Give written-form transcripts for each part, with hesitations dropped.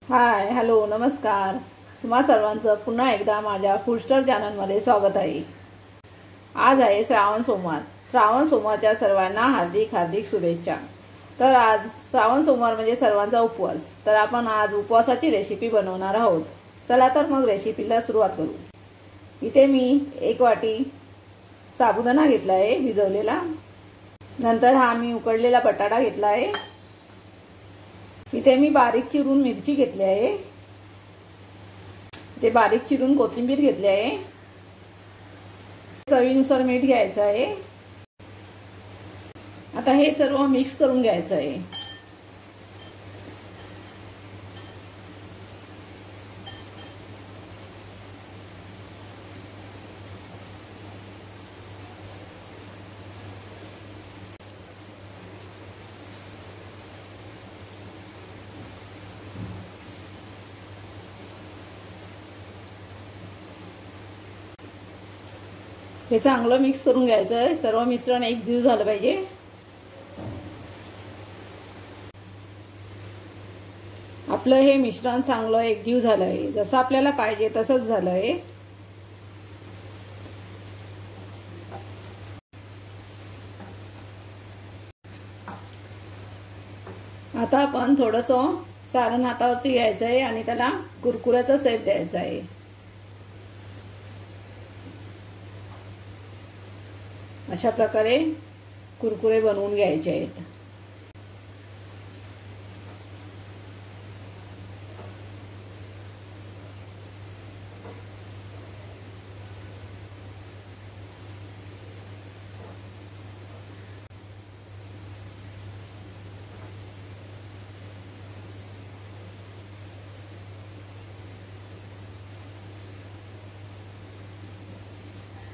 Hi hello नमस्कार। तुम्हा सर्वांचं पुन्हा एकदा माझ्या फूडस्टर चॅनलमध्ये स्वागत आहे। आज आहे श्रावण सोमवार। श्रावण सोमवारच्या सर्वांना हार्दिक हार्दिक शुभेच्छा। तर आज श्रावण सोमवार म्हणजे सर्वांचा उपवास। तर आपण आज उपवासाची रेसिपी बनवणार आहोत। चला तर मग रेसिपीला सुरुवात करू। इथे मी 1 वाटी साबुदाणा घेतला आहे भिजवलेला। नंतर हा मी उकडलेला बटाटा घेतला आहे। इथे मी बारीक चिरून मिरची घेतली आहे। इथे बारीक चिरून कोथिंबीर घेतली आहे। चवीनुसार मीठ घ्यायचं आहे। आता हे सर्व मिक्स करून घ्यायचं आहे। हे चांगलं मिक्स करून घ्यायचं आहे। सर्व मिश्रण एकजीव झालं पाहिजे। आपलं हे मिश्रण चांगलं एकजीव झालं आहे। जसं आपल्याला पाहिजे तसंच झालं आहे। आता आपण थोडंसं सारण हातावरती घ्यायचं आहे आणि त्याला कुरकुऱ्याचा शेप द्यायचा आहे। अशा प्रकारे कुरकुरे बनवून घ्यायचे आहेत।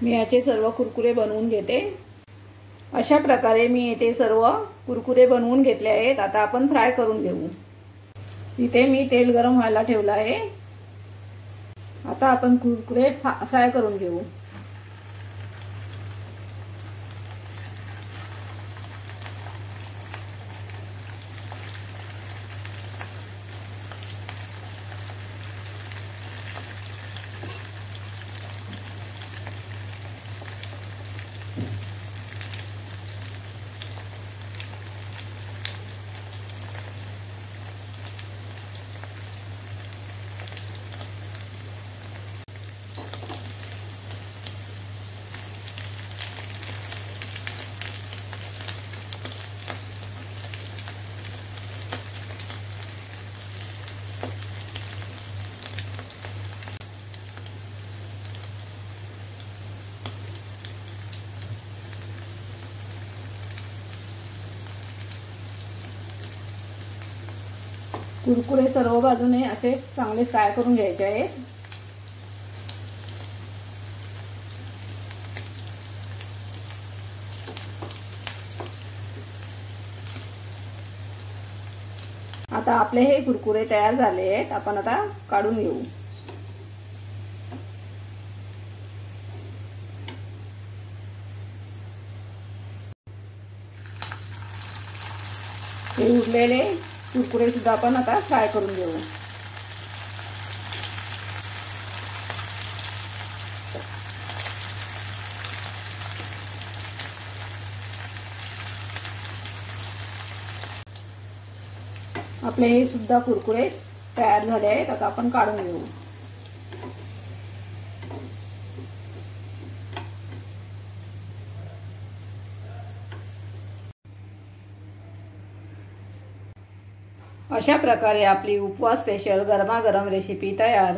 मी याचे सर्व कुरकुरे बनवून घेते। अशा प्रकारे मी येथे सर्व कुरकुरे बनवून घेतले आहेत। आता आपण फ्राय करून घेऊ। इथे मी तेल गरम व्हायला ठेवलं आहे। आता आपण कुरकुरे फ्राय करून घेऊ। कुरकुरे सर्व बाजूने असे चांगले फ्राय करून घ्यायचे आहेत। आता आपले हे कुरकुरे तयार झाले आहेत। आपण आता काढून घेऊ। हे उरलेले कुरकुरे सुद्धा आपण आता फ्राय करून घेऊ। आपले हे सुद्धा कुरकुरे तयार झाले आहेत। आता आपण काढून घेऊ। अशा प्रकारे आपली उपवास स्पेशल गरमागरम रेसिपी तयार।